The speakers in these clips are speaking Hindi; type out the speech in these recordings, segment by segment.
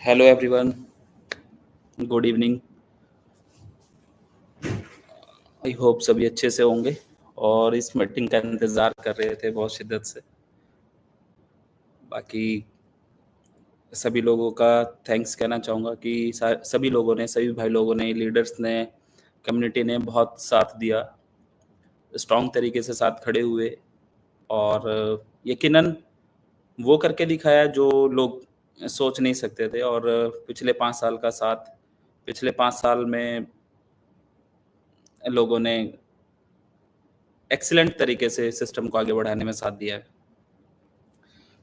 Hello everyone, good evening. I hope सभी अच्छे से होंगे और इस मीटिंग का इंतज़ार कर रहे थे बहुत शिद्दत से। बाकी सभी लोगों का थैंक्स कहना चाहूँगा कि सभी लोगों ने, सभी भाई लोगों ने, लीडर्स ने, कम्युनिटी ने बहुत साथ दिया, स्ट्रॉन्ग तरीके से साथ खड़े हुए और यकीनन वो करके दिखाया जो लोग सोच नहीं सकते थे। और पिछले 5 साल का साथ, पिछले 5 साल में लोगों ने एक्सीलेंट तरीके से सिस्टम को आगे बढ़ाने में साथ दिया है।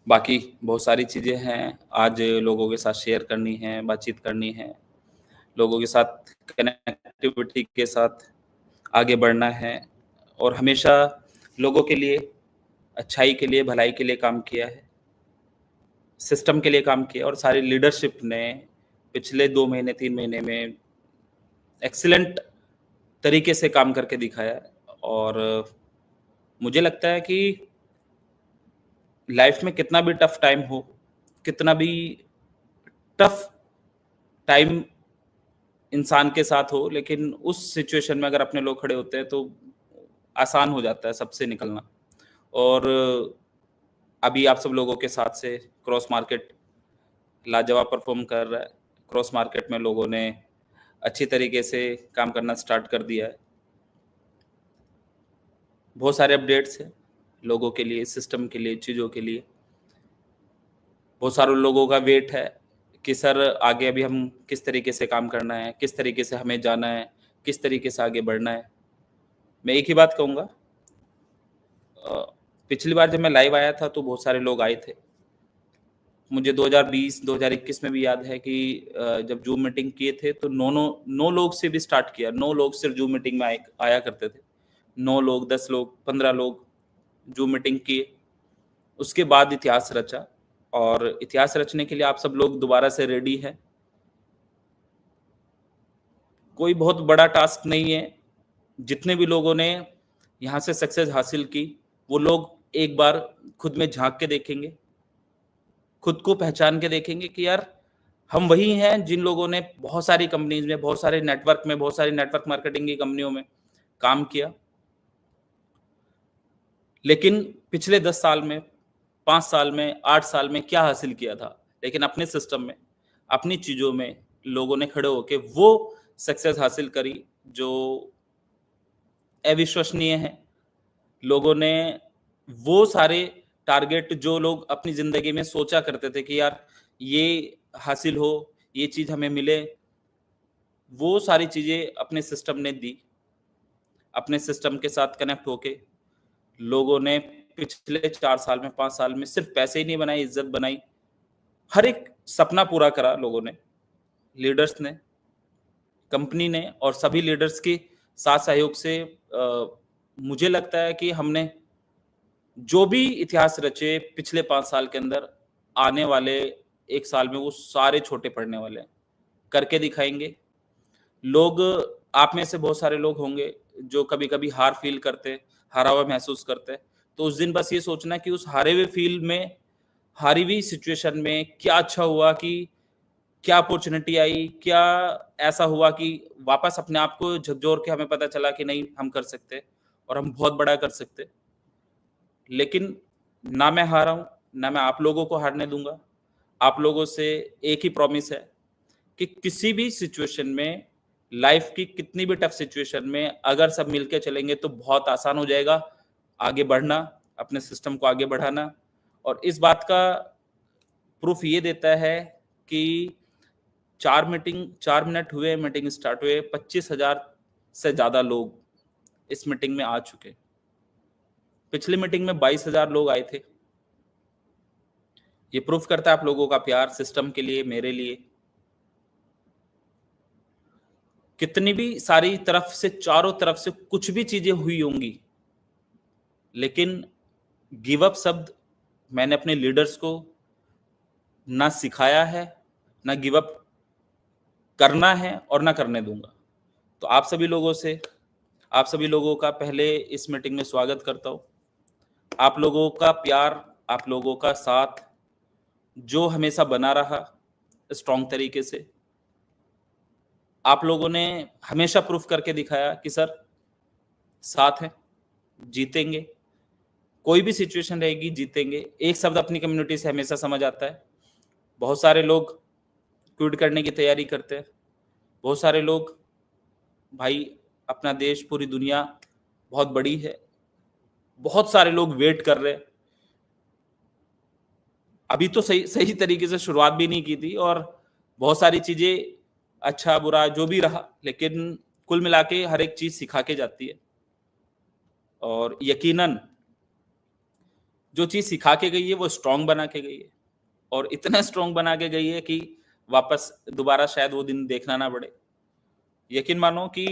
बाकी बहुत सारी चीज़ें हैं, आज लोगों के साथ शेयर करनी है, बातचीत करनी है, लोगों के साथ कनेक्टिविटी के साथ आगे बढ़ना है और हमेशा लोगों के लिए, अच्छाई के लिए, भलाई के लिए काम किया है, सिस्टम के लिए काम किया और सारी लीडरशिप ने पिछले 2 महीने, 3 महीने में एक्सीलेंट तरीके से काम करके दिखाया है। और मुझे लगता है कि लाइफ में कितना भी टफ टाइम हो, कितना भी टफ टाइम इंसान के साथ हो, लेकिन उस सिचुएशन में अगर अपने लोग खड़े होते हैं तो आसान हो जाता है सबसे निकलना। और अभी आप सब लोगों के साथ से क्रॉस मार्केट लाजवाब परफॉर्म कर रहा है। क्रॉस मार्केट में लोगों ने अच्छी तरीके से काम करना स्टार्ट कर दिया है। बहुत सारे अपडेट्स हैं लोगों के लिए, सिस्टम के लिए, चीज़ों के लिए। बहुत सारे लोगों का वेट है कि सर आगे अभी हम किस तरीके से काम करना है, किस तरीके से हमें जाना है, किस तरीके से आगे बढ़ना है। मैं एक ही बात कहूँगा, पिछली बार जब मैं लाइव आया था तो बहुत सारे लोग आए थे। मुझे 2020, 2021 में भी याद है कि जब जूम मीटिंग किए थे तो 9 लोग से भी स्टार्ट किया। 9 लोग सिर्फ जूम मीटिंग में आया करते थे। 9 लोग, 10 लोग, 15 लोग जूम मीटिंग किए। उसके बाद इतिहास रचा और इतिहास रचने के लिए आप सब लोग दोबारा से रेडी हैं। कोई बहुत बड़ा टास्क नहीं है। जितने भी लोगों ने यहाँ से सक्सेस हासिल की, वो लोग एक बार खुद में झांक के देखेंगे, खुद को पहचान के देखेंगे कि यार हम वही हैं जिन लोगों ने बहुत सारी कंपनीज में, बहुत सारे नेटवर्क में, बहुत सारी नेटवर्क मार्केटिंग की कंपनियों में काम किया। लेकिन पिछले 10 साल में, 5 साल में, 8 साल में क्या हासिल किया था? लेकिन अपने सिस्टम में, अपनी चीज़ों में लोगों ने खड़े होके वो सक्सेस हासिल करी जो अविश्वसनीय है। लोगों ने वो सारे टारगेट जो लोग अपनी ज़िंदगी में सोचा करते थे कि यार ये हासिल हो, ये चीज़ हमें मिले, वो सारी चीज़ें अपने सिस्टम ने दी। अपने सिस्टम के साथ कनेक्ट होके लोगों ने पिछले 4 साल में, 5 साल में सिर्फ पैसे ही नहीं बनाए, इज़्ज़त बनाई। हर एक सपना पूरा करा लोगों ने, लीडर्स ने, कंपनी ने और सभी लीडर्स के साथ सहयोग से मुझे लगता है कि हमने जो भी इतिहास रचे पिछले 5 साल के अंदर, आने वाले 1 साल में वो सारे छोटे पड़ने वाले हैं। करके दिखाएँगे। लोग, आप में से बहुत सारे लोग होंगे जो कभी-कभी हार फ़ील करते, हारा हुआ महसूस करते। तो उस दिन बस ये सोचना कि उस हारे हुए फ़ील में, हारी हुई सिचुएशन में क्या अच्छा हुआ कि क्या अपॉर्च्युनिटी आई, क्या ऐसा हुआ कि वापस अपने आप को झकझोर के हमें पता चला कि नहीं हम कर सकते और हम बहुत बड़ा कर सकते। लेकिन ना मैं हारा हूँ, ना मैं आप लोगों को हारने दूँगा। आप लोगों से एक ही प्रॉमिस है कि किसी भी सिचुएशन में, लाइफ की कितनी भी टफ सिचुएशन में अगर सब मिलके चलेंगे तो बहुत आसान हो जाएगा आगे बढ़ना, अपने सिस्टम को आगे बढ़ाना। और इस बात का प्रूफ ये देता है कि 4 मिनट हुए मीटिंग स्टार्ट हुए, 25,000 से ज़्यादा लोग इस मीटिंग में आ चुके। पिछली मीटिंग में 22,000 लोग आए थे। ये प्रूफ करता है आप लोगों का प्यार सिस्टम के लिए, मेरे लिए। कितनी भी सारी तरफ से, चारों तरफ से कुछ भी चीजें हुई होंगी, लेकिन गिव अप शब्द मैंने अपने लीडर्स को ना सिखाया है, ना गिव अप करना है और ना करने दूंगा। तो आप सभी लोगों से, आप सभी लोगों का पहले इस मीटिंग में स्वागत करता हूँ। आप लोगों का प्यार, आप लोगों का साथ जो हमेशा बना रहा, स्ट्रॉन्ग तरीके से। आप लोगों ने हमेशा प्रूफ करके दिखाया कि सर साथ हैं, जीतेंगे, कोई भी सिचुएशन रहेगी जीतेंगे। एक शब्द अपनी कम्युनिटी से हमेशा समझ आता है। बहुत सारे लोग क्विट करने की तैयारी करते हैं, बहुत सारे लोग, भाई अपना देश, पूरी दुनिया बहुत बड़ी है, बहुत सारे लोग वेट कर रहे हैं। अभी तो सही सही तरीके से शुरुआत भी नहीं की थी और बहुत सारी चीजें, अच्छा बुरा जो भी रहा, लेकिन कुल मिला के हर एक चीज सिखा के जाती है। और यकीनन जो चीज सिखा के गई है वो स्ट्रांग बना के गई है, और इतना स्ट्रांग बना के गई है कि वापस दोबारा शायद वो दिन देखना ना पड़े। यकीन मानो कि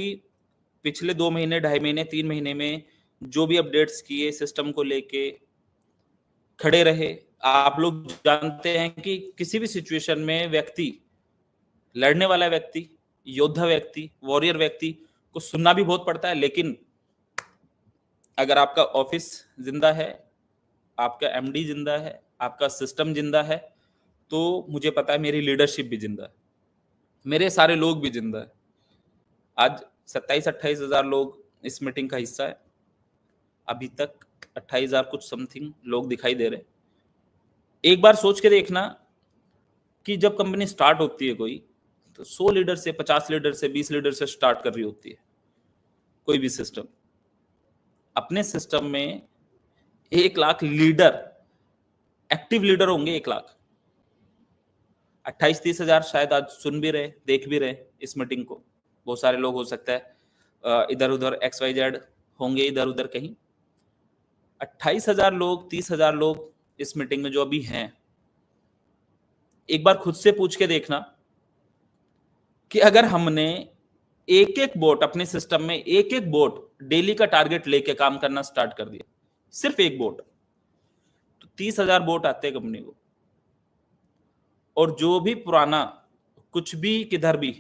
पिछले 2 महीने, 2.5 महीने, 3 महीने में जो भी अपडेट्स किए सिस्टम को लेके, खड़े रहे। आप लोग जानते हैं कि किसी भी सिचुएशन में व्यक्ति, लड़ने वाला व्यक्ति, योद्धा व्यक्ति, वॉरियर व्यक्ति को सुनना भी बहुत पड़ता है, लेकिन अगर आपका ऑफिस जिंदा है, आपका एमडी जिंदा है, आपका सिस्टम जिंदा है, तो मुझे पता है मेरी लीडरशिप भी जिंदा है, मेरे सारे लोग भी जिंदा है। आज 27-28 हजार लोग इस मीटिंग का हिस्सा है। अभी तक 28,000 कुछ समथिंग लोग दिखाई दे रहे। एक बार सोच के देखना कि जब कंपनी स्टार्ट होती है कोई, तो 100 लीडर से, 50 लीडर से, 20 लीडर से स्टार्ट कर रही होती है कोई भी सिस्टम। अपने सिस्टम में 1 लाख लीडर, एक्टिव लीडर होंगे 1 लाख। 28-30 हजार शायद आज सुन भी रहे, देख भी रहे इस मीटिंग को। बहुत सारे लोग हो सकता है इधर उधर XYZ होंगे, इधर उधर कहीं। 28,000 लोग, 30,000 लोग इस मीटिंग में जो अभी हैं, एक बार खुद से पूछ के देखना कि अगर हमने एक एक बोट, अपने सिस्टम में एक एक बोट डेली का टारगेट लेके काम करना स्टार्ट कर दिया, सिर्फ एक बोट, तो 30,000 बोट आते हैं कंपनी को। और जो भी पुराना कुछ भी किधर भी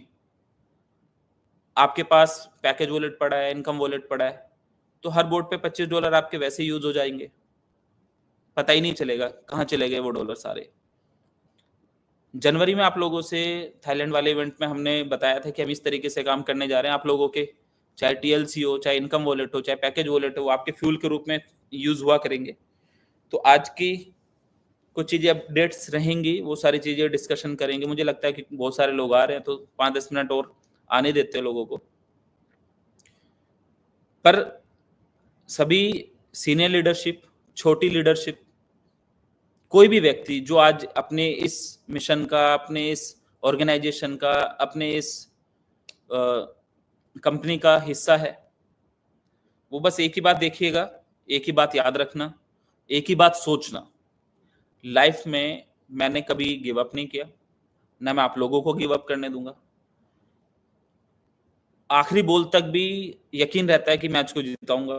आपके पास पैकेज वॉलेट पड़ा है, इनकम वॉलेट पड़ा है, तो हर बोट पे $25 आपके वैसे यूज हो जाएंगे, पता ही नहीं चलेगा कहाँ चले गए वो डॉलर सारे। जनवरी में आप लोगों से थाईलैंड वाले इवेंट में हमने बताया था कि हम इस तरीके से काम करने जा रहे हैं। आप लोगों के चाहे TLC हो, चाहे इनकम वॉलेट हो, चाहे पैकेज वॉलेट हो, वो आपके फ्यूल के रूप में यूज हुआ करेंगे। तो आज की कुछ चीजें अपडेट्स रहेंगी, वो सारी चीजें डिस्कशन करेंगे। मुझे लगता है कि बहुत सारे लोग आ रहे हैं, तो 5-10 मिनट और आने देते हैं लोगों को। पर सभी सीनियर लीडरशिप, छोटी लीडरशिप, कोई भी व्यक्ति जो आज अपने इस मिशन का, अपने इस ऑर्गेनाइजेशन का, अपने इस कंपनी का हिस्सा है, वो बस एक ही बात देखिएगा, एक ही बात याद रखना, एक ही बात सोचना, लाइफ में मैंने कभी गिव अप नहीं किया, ना मैं आप लोगों को गिव अप करने दूंगा। आखिरी बॉल तक भी यकीन रहता है कि मैच को जिताऊंगा।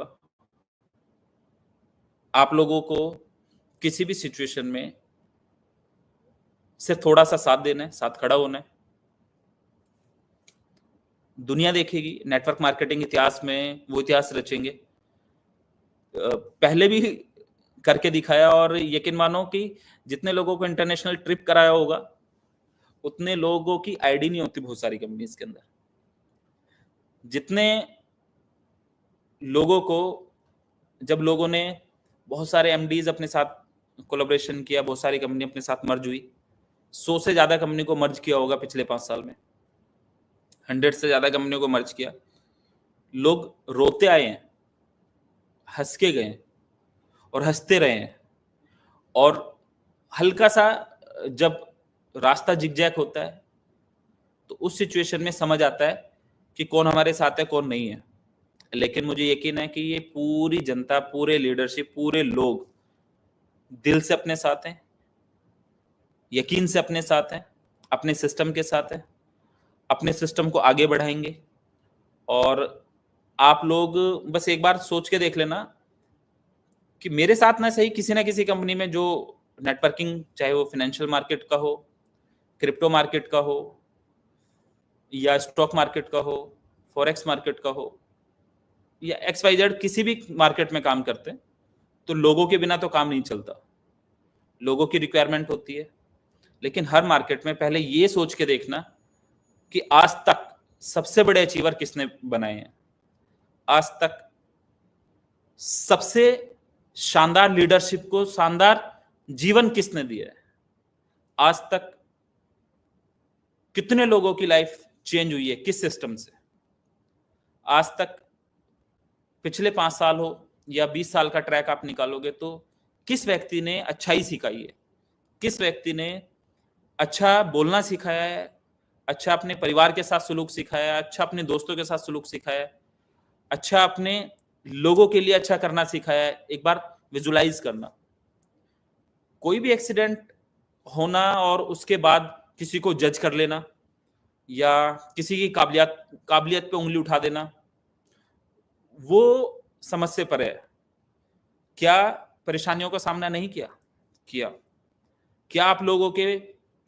आप लोगों को किसी भी सिचुएशन में सिर्फ थोड़ा सा साथ देना है, साथ खड़ा होना है। दुनिया देखेगी, नेटवर्क मार्केटिंग इतिहास में वो इतिहास रचेंगे। पहले भी करके दिखाया, और यकीन मानो कि जितने लोगों को इंटरनेशनल ट्रिप कराया होगा, उतने लोगों की आईडी नहीं होती बहुत सारी कंपनीज के अंदर। जितने लोगों को, जब लोगों ने बहुत सारे MDs अपने साथ कोलैबोरेशन किया, बहुत सारी कंपनी अपने साथ मर्ज हुई, 100 से ज्यादा कंपनी को मर्ज किया होगा पिछले 5 साल में, 100 से ज्यादा कंपनियों को मर्ज किया। लोग रोते आए हैं, हंस के गए और हंसते रहे हैं। और हल्का सा जब रास्ता जिगजैग होता है, तो उस सिचुएशन में समझ आता है कि कौन हमारे साथ है, कौन नहीं है। लेकिन मुझे यकीन है कि ये पूरी जनता, पूरे लीडरशिप, पूरे लोग दिल से अपने साथ हैं, यकीन से अपने साथ हैं, अपने सिस्टम के साथ हैं, अपने सिस्टम को आगे बढ़ाएंगे। और आप लोग बस एक बार सोच के देख लेना कि मेरे साथ ना सही, किसी ना किसी कंपनी में जो नेटवर्किंग, चाहे वो फाइनेंशियल मार्केट का हो, क्रिप्टो मार्केट का हो, या स्टॉक मार्केट का हो, फॉरेक्स मार्केट का हो, या XYZ किसी भी मार्केट में काम करते हैं, तो लोगों के बिना तो काम नहीं चलता। लोगों की रिक्वायरमेंट होती है, लेकिन हर मार्केट में पहले ये सोच के देखना कि आज तक सबसे बड़े अचीवर किसने बनाए हैं, आज तक सबसे शानदार लीडरशिप को शानदार जीवन किसने दिया है, आज तक कितने लोगों की लाइफ चेंज हुई है किस सिस्टम से, आज तक पिछले 5 साल हो या 20 साल का ट्रैक आप निकालोगे तो किस व्यक्ति ने अच्छाई सिखाई है, किस व्यक्ति ने अच्छा बोलना सिखाया है, अच्छा अपने परिवार के साथ सलूक सिखाया है, अच्छा अपने दोस्तों के साथ सलूक सिखाया है, अच्छा अपने लोगों के लिए अच्छा करना सिखाया है। एक बार विजुलाइज करना, कोई भी एक्सीडेंट होना और उसके बाद किसी को जज कर लेना या किसी की काबिलियत पे उंगली उठा देना, वो समझ से परे है। क्या परेशानियों का सामना नहीं किया? किया। क्या आप लोगों के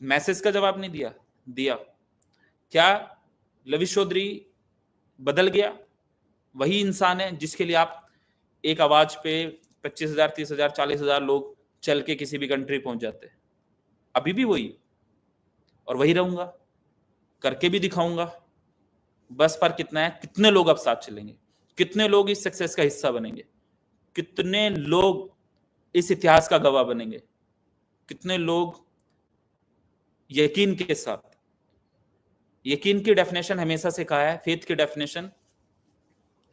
मैसेज का जवाब नहीं दिया? दिया। क्या लविश चौधरी बदल गया? वही इंसान है जिसके लिए आप एक आवाज पे 25,000, 30,000, 40,000 लोग चल के किसी भी कंट्री पहुंच जाते हैं। अभी भी वही और वही रहूंगा, करके भी दिखाऊंगा। बस फर्क कितना है, कितने लोग अब साथ चलेंगे, कितने लोग इस सक्सेस का हिस्सा बनेंगे, कितने लोग इस इतिहास का गवाह बनेंगे, कितने लोग यकीन के साथ। यकीन की डेफिनेशन हमेशा से कहा है, फेथ की डेफिनेशन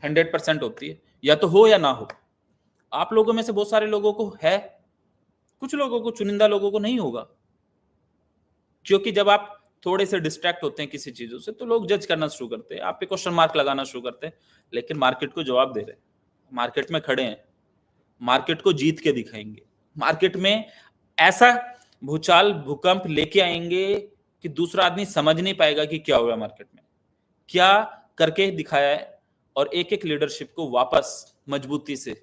100% होती है, या तो हो या ना हो। आप लोगों में से बहुत सारे लोगों को है, कुछ लोगों को, चुनिंदा लोगों को नहीं होगा, क्योंकि जब आप थोड़े से डिस्ट्रैक्ट होते हैं किसी चीजों से तो लोग जज करना शुरू करते हैं, आप पे क्वेश्चन मार्क लगाना शुरू करते हैं। लेकिन मार्केट को जवाब दे रहे हैं, मार्केट में खड़े हैं, मार्केट को जीत के दिखाएंगे, मार्केट में ऐसा भूचाल भूकंप लेके आएंगे कि दूसरा आदमी समझ नहीं पाएगा कि क्या हुआ मार्केट में, क्या करके दिखाया है। और एक एक लीडरशिप को वापस मजबूती से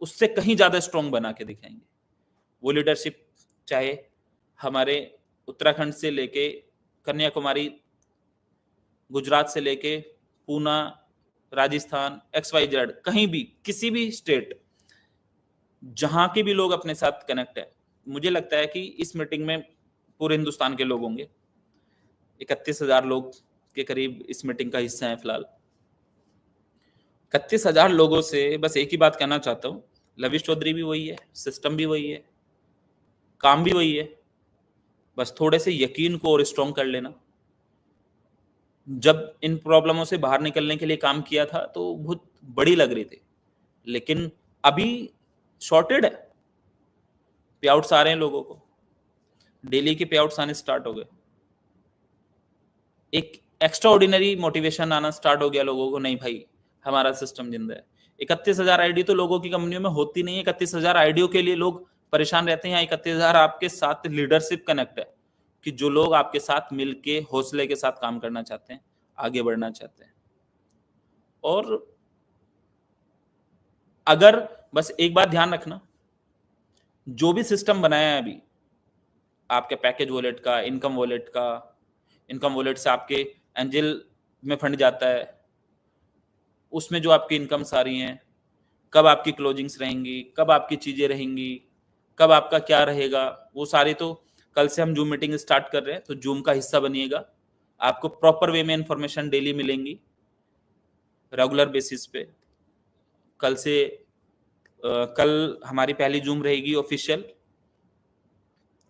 उससे कहीं ज्यादा स्ट्रॉन्ग बना के दिखाएंगे। वो लीडरशिप चाहे हमारे उत्तराखंड से लेके कन्याकुमारी, गुजरात से लेके पूना, राजस्थान, XYZ, कहीं भी किसी भी स्टेट, जहां के भी लोग अपने साथ कनेक्ट है, मुझे लगता है कि इस मीटिंग में पूरे हिंदुस्तान के लोग होंगे। 31,000 लोग के करीब इस मीटिंग का हिस्सा है फिलहाल। 31,000 लोगों से बस एक ही बात कहना चाहता हूँ, लविश चौधरी भी वही है, सिस्टम भी वही है, काम भी वही है, बस थोड़े से यकीन को और स्ट्रॉन्ग कर लेना। जब इन प्रॉब्लमों से बाहर निकलने के लिए काम किया था तो बहुत बड़ी लग रही थी, लेकिन अभी शॉर्टेड है, पे आउट्स आ रहे हैं लोगों को, डेली के पे आउट्स आने स्टार्ट हो गए, एक एक्स्ट्रा ऑर्डिनरी मोटिवेशन आना स्टार्ट हो गया लोगों को, नहीं भाई हमारा सिस्टम जिंदा है। 31,000 आईडी तो लोगों की कंपनियों में होती नहीं है, 31,000 आईडियो के लिए लोग परेशान रहते हैं। 31,000 आपके साथ लीडरशिप कनेक्ट है, कि जो लोग आपके साथ मिलके हौसले के साथ काम करना चाहते हैं, आगे बढ़ना चाहते हैं। और अगर बस एक बात ध्यान रखना, जो भी सिस्टम बनाया है अभी आपके पैकेज वॉलेट का, इनकम वॉलेट का, इनकम वॉलेट से आपके एंजल में फंड जाता है, उसमें जो आपकी इनकम्स आ रही हैं, कब आपकी क्लोजिंग्स रहेंगी, कब आपकी चीजें रहेंगी, कब आपका क्या रहेगा, वो सारे तो कल से हम जूम मीटिंग स्टार्ट कर रहे हैं, तो जूम का हिस्सा बनिएगा। आपको प्रॉपर वे में इंफॉर्मेशन डेली मिलेंगी, रेगुलर बेसिस पे। कल से कल हमारी पहली जूम रहेगी ऑफिशियल,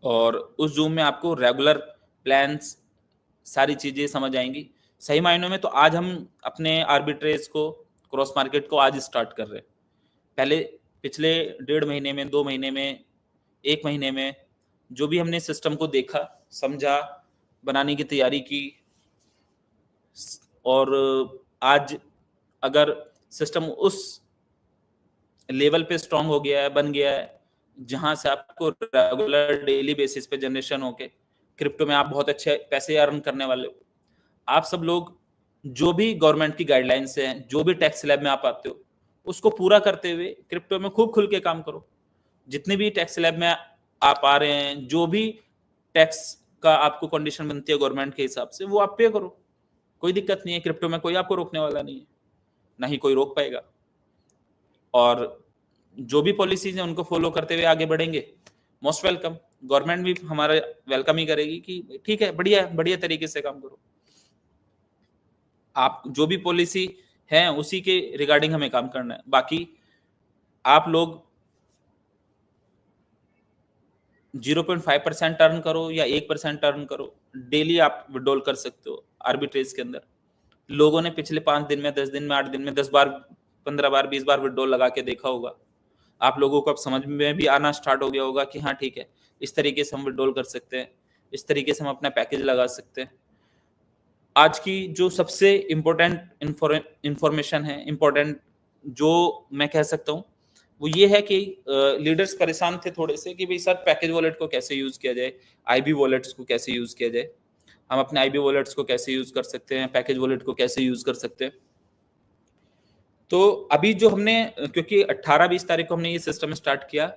और उस जूम में आपको रेगुलर प्लान्स, सारी चीजें समझ आएंगी। सही मायनों में तो आज हम अपने आर्बिट्रेज को, क्रॉस मार्केट को आज स्टार्ट कर रहे हैं। पहले पिछले 1.5 महीने में, 2 महीने में, 1 महीने में जो भी हमने सिस्टम को देखा, समझा, बनाने की तैयारी की, और आज अगर सिस्टम उस लेवल पे स्ट्रांग हो गया है, बन गया है, जहां से आपको रेगुलर डेली बेसिस पे जनरेशन होके क्रिप्टो में आप बहुत अच्छे पैसे अर्न करने वाले हो। आप सब लोग जो भी गवर्नमेंट की गाइडलाइंस हैं, जो भी टैक्स स्लैब में आप आते हो, उसको पूरा करते हुए क्रिप्टो में खूब खुल के काम करो। जितने भी टैक्स स्लैब में आप आ रहे हैं, जो भी टैक्स का आपको कंडीशन बनती है गवर्नमेंट के हिसाब से, वो आप पे करो, कोई दिक्कत नहीं है। क्रिप्टो में कोई आपको रोकने वाला नहीं है, ना ही कोई रोक पाएगा। और जो भी पॉलिसीज हैं उनको फॉलो करते हुए आगे बढ़ेंगे मोस्ट वेलकम। गवर्नमेंट भी हमारा वेलकम ही करेगी कि ठीक है, बढ़िया बढ़िया तरीके से काम करो, आप जो भी पॉलिसी है उसी के रिगार्डिंग हमें काम करना है। बाकी आप लोग 0.5% टर्न करो या 1% टर्न करो, डेली आप विड्रॉल कर सकते हो आर्बिट्रेज के अंदर। लोगों ने पिछले 5 दिन में, 10 दिन में, 8 दिन में 10 बार, 15 बार, 20 बार विड्रॉल लगा के देखा होगा। आप लोगों को अब समझ में भी आना स्टार्ट हो गया होगा कि हाँ ठीक है, इस तरीके से हम विड्रॉल कर सकते हैं, इस तरीके से हम अपना पैकेज लगा सकते हैं। आज की जो सबसे इम्पोर्टेंट इंफॉर्मेशन है, इम्पोर्टेंट जो मैं कह सकता हूँ, वो ये है कि लीडर्स परेशान थे थोड़े से कि भाई सर पैकेज वॉलेट को कैसे यूज किया जाए, आईबी वॉलेट्स को कैसे यूज किया जाए, हम अपने आईबी वॉलेट्स को कैसे यूज कर सकते हैं, पैकेज वॉलेट को कैसे यूज कर सकते हैं। तो अभी जो हमने, क्योंकि 18-20 तारीख को हमने ये सिस्टम स्टार्ट किया,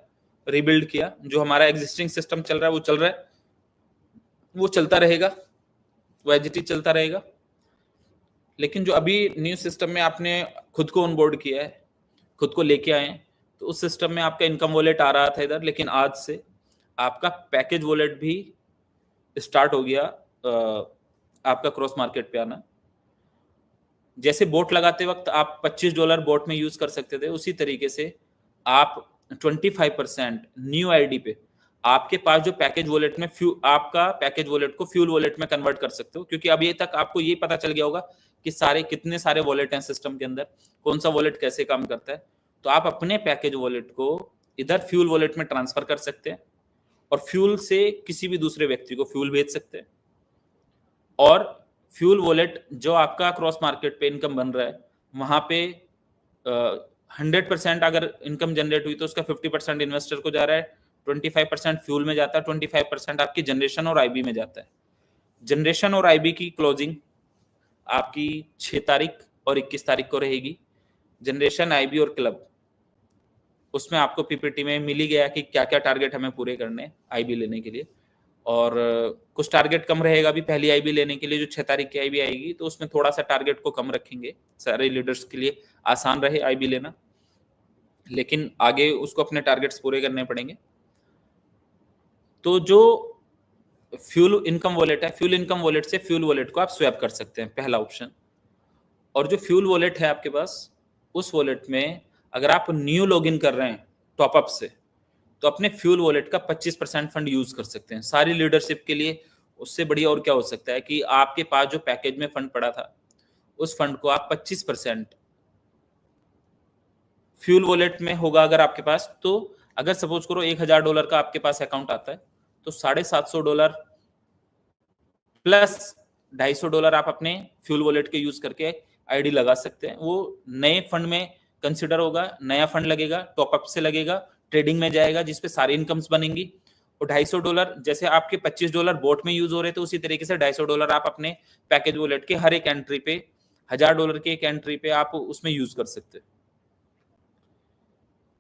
रिबिल्ड किया, जो हमारा एग्जिस्टिंग सिस्टम चल रहा है वो चल रहा है, वो चलता रहेगा, वो एजीटी चलता रहेगा। लेकिन जो अभी न्यू सिस्टम में आपने खुद को ऑनबोर्ड किया है, खुद को लेके आए हैं, तो उस सिस्टम में आपका इनकम वॉलेट आ रहा था इधर, लेकिन आज से आपका पैकेज वॉलेट भी स्टार्ट हो गया आपका क्रॉस मार्केट पे आना। जैसे बोट लगाते वक्त आप $25 बोट में यूज कर सकते थे, उसी तरीके से आप 25% न्यू आईडी पे आपके पास जो पैकेज वॉलेट में आपका पैकेज वॉलेट को फ्यूल वॉलेट में कन्वर्ट कर सकते हो। क्योंकि अभी तक आपको ये पता चल गया होगा कि कितने सारे वॉलेट हैं सिस्टम के अंदर, कौन सा वॉलेट कैसे काम करता है। तो आप अपने पैकेज वॉलेट को इधर फ्यूल वॉलेट में ट्रांसफर कर सकते हैं और फ्यूल से किसी भी दूसरे व्यक्ति को फ्यूल भेज सकते हैं। और फ्यूल वॉलेट जो आपका क्रॉस मार्केट पे इनकम बन रहा है, वहां पे 100% अगर इनकम जनरेट हुई तो उसका 50% इन्वेस्टर को जा रहा है, 25% फ्यूल में जाता है, 25% आपकी जनरेशन और आईबी में जाता है। जनरेशन और आईबी की क्लोजिंग आपकी 6 तारीख और 21 तारीख को रहेगी। जनरेशन, आईबी और क्लब, उसमें आपको पीपीटी में मिल ही गया कि क्या क्या टारगेट हमें पूरे करने हैं आईबी लेने के लिए। और कुछ टारगेट कम रहेगा अभी पहली आईबी लेने के लिए, जो 6 तारीख की आईबी आएगी, तो उसमें थोड़ा सा टारगेट को कम रखेंगे, सारे लीडर्स के लिए आसान रहे आईबी लेना, लेकिन आगे उसको अपने टारगेट्स पूरे करने पड़ेंगे। तो जो फ्यूल इनकम वॉलेट है, फ्यूल इनकम वॉलेट से फ्यूल वॉलेट को आप स्वैप कर सकते हैं, पहला ऑप्शन। और जो फ्यूल वॉलेट है आपके पास, उस वॉलेट में अगर आप न्यू लॉगिन कर रहे हैं टॉपअप से, तो अपने फ्यूल वॉलेट का 25% फंड यूज कर सकते हैं सारी लीडरशिप के लिए। उससे बढ़िया और क्या हो सकता है कि आपके पास जो पैकेज में फंड पड़ा था, उस फंड को आप 25% फ्यूल वॉलेट में होगा अगर आपके पास। तो अगर सपोज करो $1000 का आपके पास अकाउंट आता है, तो $750 प्लस $250 आप अपने फ्यूल वॉलेट के यूज करके आईडी लगा सकते हैं। वो नए फंड में कंसिडर होगा, नया फंड लगेगा, टॉपअप से लगेगा, ट्रेडिंग में जाएगा, जिसपे सारी इनकम्स बनेंगी। और $250 जैसे आपके $25 बोट में यूज हो रहे थे, उसी तरीके से $250 आप अपने पैकेज वॉलेट के हर एक एंट्री पे, $1000 की एक एंट्री पे आप उसमें यूज कर सकते हैं।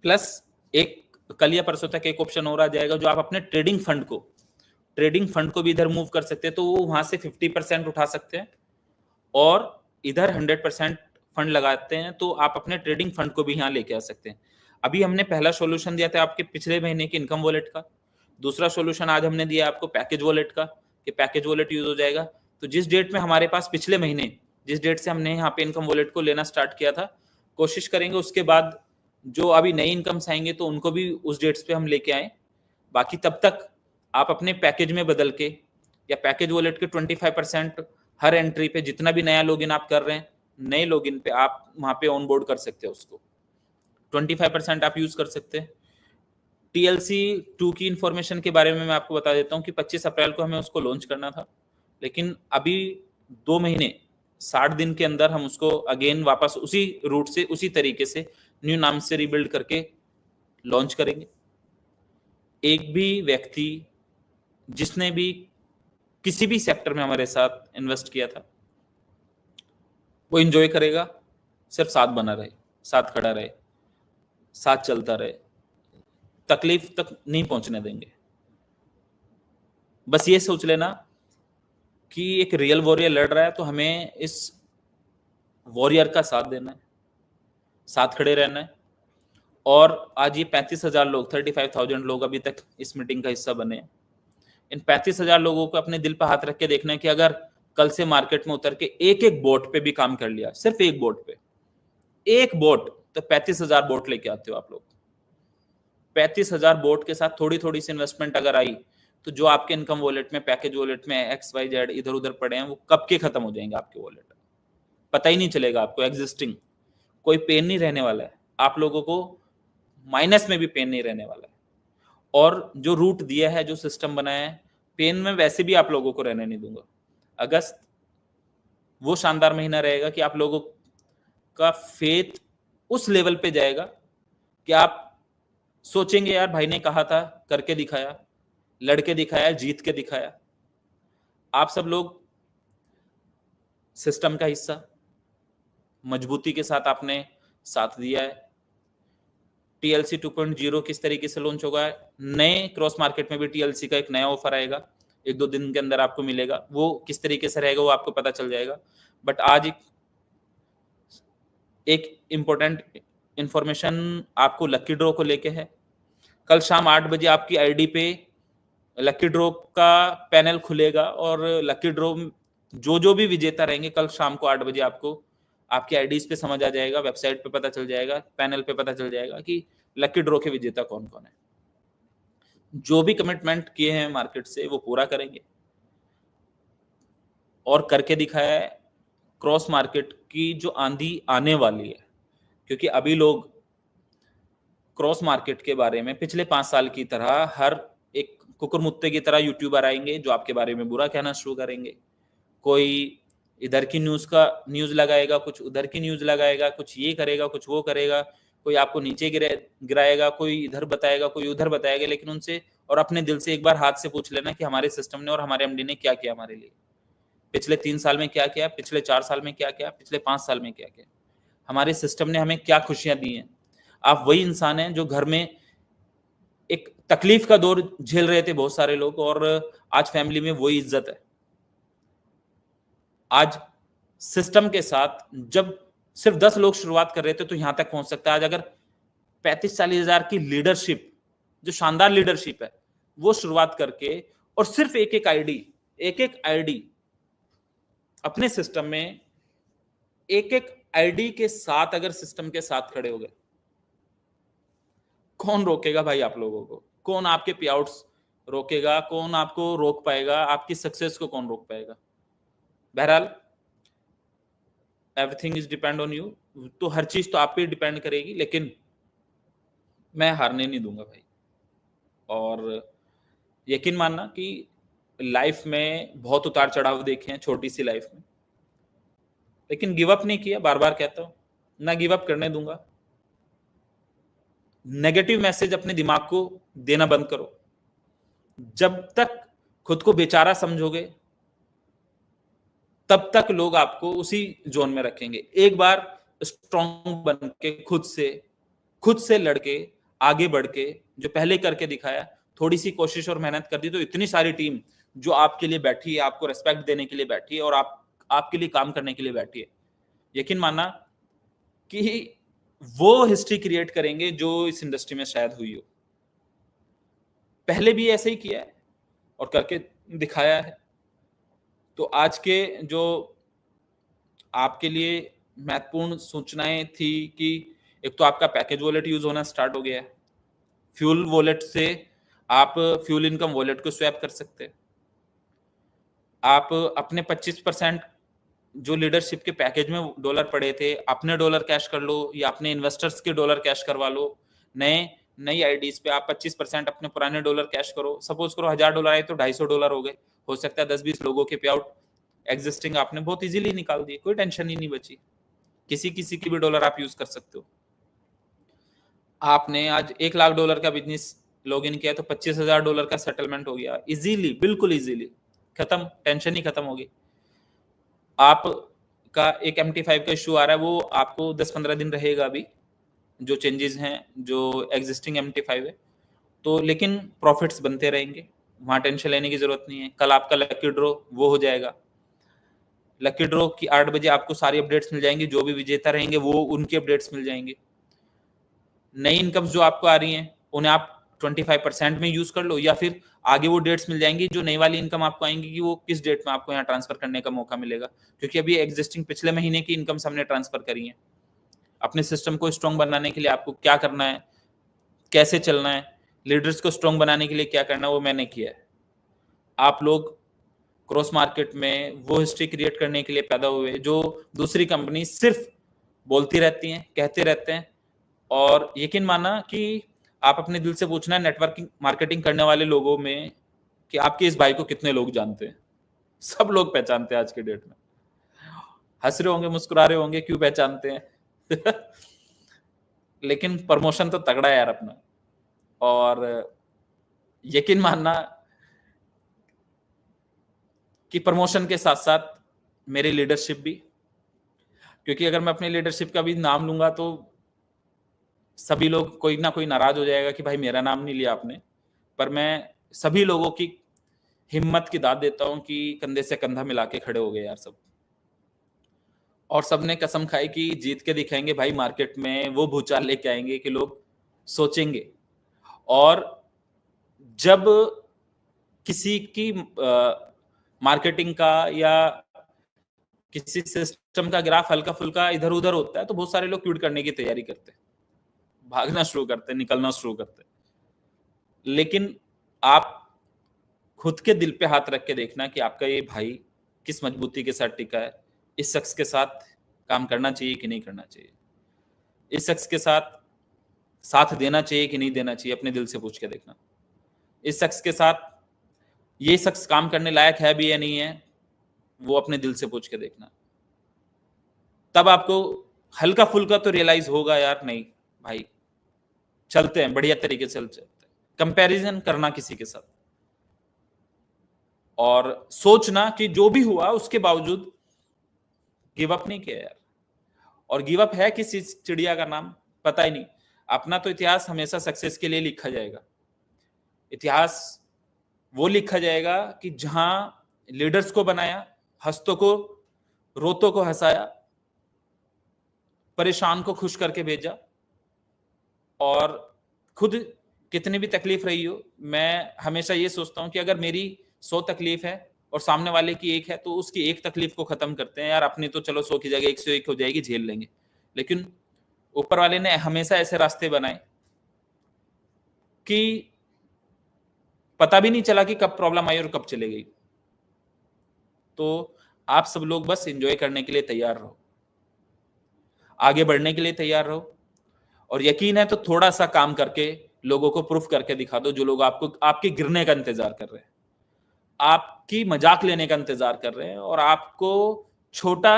प्लस एक कल या परसों तक एक ऑप्शन और आ जाएगा, जो आप अपने ट्रेडिंग फंड को भी इधर मूव कर सकते हैं। तो वो वहां से 50% उठा सकते हैं और इधर 100% फंड लगाते हैं, तो आप अपने ट्रेडिंग फंड को भी यहाँ लेके आ सकते हैं। अभी हमने पहला सॉल्यूशन दिया था आपके पिछले महीने के इनकम वॉलेट का, दूसरा सॉल्यूशन आज हमने दिया आपको पैकेज वॉलेट का, कि पैकेज वॉलेट यूज हो जाएगा। तो जिस डेट में हमारे पास पिछले महीने, जिस डेट से हमने यहाँ पे इनकम वॉलेट को लेना स्टार्ट किया था, कोशिश करेंगे उसके बाद जो अभी नई इनकम्स आएंगे तो उनको भी उस डेट्स पे हम लेके आए। बाकी तब तक आप अपने पैकेज में बदल के या पैकेज वॉलेट के 25% हर एंट्री पे, जितना भी नया लॉगिन आप कर रहे हैं, नए लॉगिन पे आप वहां पे ऑनबोर्ड कर सकते हैं, उसको 25% आप यूज कर सकते हैं। TLC 2 की इंफॉर्मेशन के बारे में मैं आपको बता देता हूँ कि 25 अप्रैल को हमें उसको लॉन्च करना था, लेकिन अभी 2 महीने 60 दिन के अंदर हम उसको अगेन वापस उसी रूट से, उसी तरीके से, न्यू नाम से रिबिल्ड करके लॉन्च करेंगे। एक भी व्यक्ति जिसने भी किसी भी सेक्टर में हमारे साथ इन्वेस्ट किया था, वो एंजॉय करेगा, सिर्फ साथ बना रहे, साथ खड़ा रहे, साथ चलता रहे, तकलीफ तक नहीं पहुंचने देंगे। बस ये सोच लेना कि एक रियल वॉरियर लड़ रहा है, तो हमें इस वॉरियर का साथ देना है, साथ खड़े रहना है। और आज ये 35,000 लोग, 35,000 लोग अभी तक इस मीटिंग का हिस्सा बने हैं। इन 35,000 लोगों को अपने दिल पर हाथ रख के देखना है कि अगर कल से मार्केट में उतर के एक एक बोट पे भी काम कर लिया, सिर्फ एक बोट पे, एक बोट, तो 35,000 बोट लेके आते हो आप लोग। 35,000 बोट के साथ थोड़ी थोड़ी सी इन्वेस्टमेंट अगर आई, तो जो आपके इनकम वॉलेट में, पैकेज वॉलेट में XYZ इधर उधर पड़े हैं, वो कब के खत्म हो जाएंगे आपके वॉलेट, पता ही नहीं चलेगा आपको। एग्जिस्टिंग कोई पेन नहीं रहने वाला है आप लोगों को, माइनस में भी पेन नहीं रहने वाला है। और जो रूट दिया है, जो सिस्टम बनाया है, पेन में वैसे भी आप लोगों को रहने नहीं दूंगा। अगस्त वो शानदार महीना रहेगा कि आप लोगों का फेथ उस लेवल पे जाएगा कि आप सोचेंगे यार भाई ने कहा था, करके दिखाया, लड़के दिखाया, जीत के दिखाया। आप सब लोग सिस्टम का हिस्सा, मजबूती के साथ आपने साथ दिया है। TLC 2.0 किस तरीके से लॉन्च होगा, नए क्रॉस मार्केट में भी TLC का एक नया ऑफर आएगा, 1-2 दिन के अंदर आपको मिलेगा। वो किस तरीके से रहेगा वो आपको पता चल जाएगा। बट आज एक इंपॉर्टेंट इंफॉर्मेशन आपको लकी ड्रॉ को लेके है। कल शाम 8 बजे आपकी आईडी पे लकी ड्रॉ का पैनल खुलेगा और लकी ड्रॉ जो भी विजेता रहेंगे, कल शाम को 8 बजे आपको आपकी आईडीज पे समझ आ जाएगा, वेबसाइट पे पता चल जाएगा, पैनल पे पता चल जाएगा कि लकी ड्रॉ के विजेता कौन कौन है। जो भी कमिटमेंट किए हैं मार्केट से वो पूरा करेंगे और करके दिखाया है। क्रॉस मार्केट की जो आंधी आने वाली है, क्योंकि अभी लोग क्रॉस मार्केट के बारे में पिछले 5 साल की तरह हर एक कुकुरमुत्ते की तरह यूट्यूबर आएंगे जो आपके बारे में बुरा कहना शुरू करेंगे। कोई इधर की न्यूज लगाएगा, कुछ उधर की न्यूज लगाएगा, कुछ ये करेगा, कुछ वो करेगा, कोई आपको नीचे गिराएगा, कोई इधर बताएगा, कोई उधर बताएगा। लेकिन उनसे और अपने दिल से एक बार हाथ से पूछ लेना कि हमारे सिस्टम ने और हमारे MD ने क्या किया हमारे लिए, पिछले 3 साल में क्या किया, पिछले 4 साल में क्या किया, पिछले 5 साल में क्या किया, हमारे सिस्टम ने हमें क्या खुशियां दी हैं। आप वही इंसान हैं जो घर में एक तकलीफ का दौर झेल रहे थे बहुत सारे लोग, और आज फैमिली में वही इज्जत है। आज सिस्टम के साथ जब सिर्फ 10 लोग शुरुआत कर रहे थे तो यहां तक पहुंच सकता है। आज अगर 35-40 हजार की लीडरशिप, जो शानदार लीडरशिप है, वो शुरुआत करके और सिर्फ एक एक आईडी अपने सिस्टम में, एक एक आईडी के साथ अगर सिस्टम के साथ खड़े हो गए, कौन रोकेगा भाई आप लोगों को? कौन आपके पे आउट्स रोकेगा? कौन आपको रोक पाएगा? आपकी सक्सेस को कौन रोक पाएगा? बहरहाल everything is depend on you. तो हर चीज तो आप पे डिपेंड करेगी, लेकिन मैं हारने नहीं दूंगा भाई। और यकीन मानना कि लाइफ में बहुत उतार चढ़ाव देखे हैं, छोटी सी लाइफ में, लेकिन गिव अप नहीं किया। बार बार कहता हूं, ना गिव अप करने दूंगा। नेगेटिव मैसेज अपने दिमाग को देना बंद करो। जब तक खुद को बेचारा समझोगे तब तक लोग आपको उसी जोन में रखेंगे। एक बार स्ट्रॉन्ग बन के खुद से लड़के आगे बढ़ के जो पहले करके दिखाया, थोड़ी सी कोशिश और मेहनत कर दी, तो इतनी सारी टीम जो आपके लिए बैठी है, आपको रेस्पेक्ट देने के लिए बैठी है और आपके लिए काम करने के लिए बैठी है। यकीन मानना कि वो हिस्ट्री क्रिएट करेंगे जो इस इंडस्ट्री में शायद हुई हो। पहले भी ऐसे ही किया है और करके दिखाया है। तो आज के जो आपके लिए महत्वपूर्ण सूचनाएं थी कि एक तो आपका पैकेज वॉलेट यूज होना स्टार्ट हो गया है। फ्यूल वॉलेट से आप फ्यूल इनकम वॉलेट को स्वैप कर सकते हैं। आप अपने 25% जो लीडरशिप के पैकेज में डॉलर पड़े थे, अपने डॉलर कैश कर लो या अपने इन्वेस्टर्स के डॉलर कैश करवा लो। नई आईडीज पे आप 25% अपने पुराने डॉलर कैश करो। सपोज करो $1000 आए तो $250 हो गए। हो सकता है 10-20 लोगों के पे आउट एग्जिस्टिंग आपने बहुत इजीली निकाल दिए, कोई टेंशन ही नहीं बची। किसी की भी डॉलर आप यूज कर सकते हो। आपने आज $1 लाख का बिजनेस लॉगिन किया तो $25,000 का सेटलमेंट हो गया इजीली, बिल्कुल इजीली, खत्म, टेंशन ही खत्म होगी। आपका एक MT5 का इशू आ रहा है, वो आपको 10-15 दिन रहेगा अभी, जो चेंजेस हैं, जो एग्जिस्टिंग MT5 है तो, लेकिन प्रॉफिट्स बनते रहेंगे, वहां टेंशन लेने की जरूरत नहीं है। कल आपका लकी ड्रॉ वो हो जाएगा। लकी ड्रॉ की 8 बजे आपको सारी अपडेट्स मिल जाएंगी, जो भी विजेता रहेंगे वो उनकी अपडेट्स मिल जाएंगे। नई इनकम्स जो आपको आ रही हैं उन्हें आप 25% में यूज कर लो, या फिर आगे वो डेट्स मिल जाएंगी जो नई वाली इनकम आपको आएंगी कि वो किस डेट में आपको यहाँ ट्रांसफर करने का मौका मिलेगा, क्योंकि अभी एग्जिस्टिंग पिछले महीने की इनकम हमने ट्रांसफर करी है। अपने सिस्टम को स्ट्रॉन्ग बनाने के लिए आपको क्या करना है, कैसे चलना है, लीडर्स को स्ट्रॉन्ग बनाने के लिए क्या करना है, वो मैंने किया है। आप लोग क्रॉस मार्केट में वो हिस्ट्री क्रिएट करने के लिए पैदा हुए जो दूसरी कंपनी सिर्फ बोलती रहती हैं, कहते रहते हैं। और यकीन माना कि आप अपने दिल से पूछना है नेटवर्किंग मार्केटिंग करने वाले लोगों में कि आपके इस भाई को कितने लोग जानते हैं। सब लोग पहचानते हैं आज के डेट में। हंस रहे होंगे, मुस्कुरा रहे होंगे, क्यों पहचानते हैं? लेकिन प्रमोशन तो तगड़ा है यार अपना। और यकीन मानना कि प्रमोशन के साथ साथ मेरी लीडरशिप भी, क्योंकि अगर मैं अपनी लीडरशिप का भी नाम लूंगा तो सभी लोग, कोई ना कोई नाराज हो जाएगा कि भाई मेरा नाम नहीं लिया आपने। पर मैं सभी लोगों की हिम्मत की दाद देता हूं कि कंधे से कंधा मिला के खड़े हो गए यार सब, और सबने कसम खाई कि जीत के दिखाएंगे भाई। मार्केट में वो भूचाल लेके आएंगे कि लोग सोचेंगे। और जब किसी की मार्केटिंग का या किसी सिस्टम का ग्राफ हल्का फुल्का इधर उधर होता है तो बहुत सारे लोग क्विट करने की तैयारी करते हैं, भागना शुरू करते हैं, निकलना शुरू करते हैं। लेकिन आप खुद के दिल पे हाथ रख के देखना कि आपका ये भाई किस मजबूती के साथ टिका है। इस शख्स के साथ काम करना चाहिए कि नहीं करना चाहिए, इस शख्स के साथ देना चाहिए कि नहीं देना चाहिए, अपने दिल से पूछ के देखना। इस शख्स के साथ ये शख्स काम करने लायक है भी या नहीं है, वो अपने दिल से पूछ के देखना। तब आपको हल्का फुल्का तो रियलाइज होगा यार, नहीं भाई चलते हैं, बढ़िया तरीके से चलते हैं। कंपैरिजन करना किसी के साथ, और सोचना कि जो भी हुआ उसके बावजूद गिव अप नहीं किया यार। और गिव अप है किसी चिड़िया का नाम पता ही नहीं। अपना तो इतिहास हमेशा सक्सेस के लिए लिखा जाएगा। इतिहास वो लिखा जाएगा कि जहां लीडर्स को बनाया, हंसतों को रोतों को हंसाया, परेशान को खुश करके भेजा, और खुद कितनी भी तकलीफ रही हो, मैं हमेशा ये सोचता हूं कि अगर मेरी 100 तकलीफ है और सामने वाले की एक है तो उसकी एक तकलीफ को खत्म करते हैं यार। अपनी तो चलो 100 की जगह 101 हो जाएगी, झेल लेंगे। लेकिन ऊपर वाले ने हमेशा ऐसे रास्ते बनाए कि पता भी नहीं चला कि कब प्रॉब्लम आई और कब चले गई। तो आप सब लोग बस एंजॉय करने के लिए तैयार रहो, आगे बढ़ने के लिए तैयार रहो, और यकीन है तो थोड़ा सा काम करके लोगों को प्रूफ करके दिखा दो। जो लोग आपको आपके गिरने का इंतजार कर रहे हैं, आपकी मजाक लेने का इंतजार कर रहे हैं, और आपको छोटा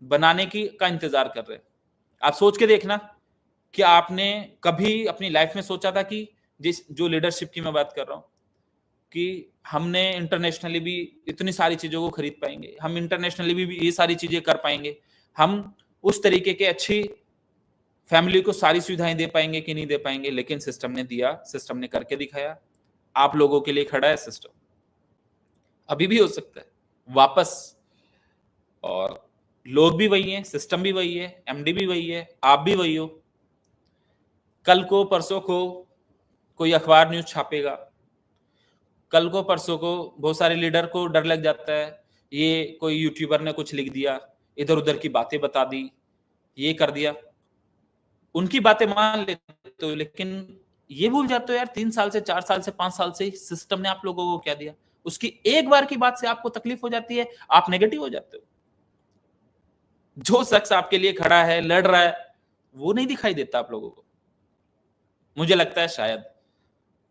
बनाने की का इंतजार कर रहे हैं। आप सोच के देखना कि आपने कभी अपनी लाइफ में सोचा था कि जो लीडरशिप की मैं बात कर रहा हूं, कि हमने इंटरनेशनली भी इतनी सारी चीजों को खरीद पाएंगे, हम इंटरनेशनली भी ये सारी चीजें कर पाएंगे, हम उस तरीके के अच्छी फैमिली को सारी सुविधाएं दे पाएंगे कि नहीं दे पाएंगे। लेकिन सिस्टम ने दिया, सिस्टम ने करके दिखाया। आप लोगों के लिए खड़ा है सिस्टम, अभी भी हो सकता है वापस। और लोग भी वही हैं, सिस्टम भी वही है, एमडी भी वही है, आप भी वही हो। कल को परसों को कोई अखबार न्यूज छापेगा, कल को परसों को बहुत सारे लीडर को डर लग जाता है, ये कोई यूट्यूबर ने कुछ लिख दिया, इधर उधर की बातें बता दी, ये कर दिया, उनकी बातें मान लेते हो। लेकिन ये भूल जाते हो यार 3 साल से 4 साल से 5 साल से सिस्टम ने आप लोगों को क्या दिया। उसकी एक बार की बात से आपको तकलीफ हो जाती है, आप नेगेटिव हो जाते हो। जो शख्स आपके लिए खड़ा है, लड़ रहा है, वो नहीं दिखाई देता आप लोगों को। मुझे लगता है शायद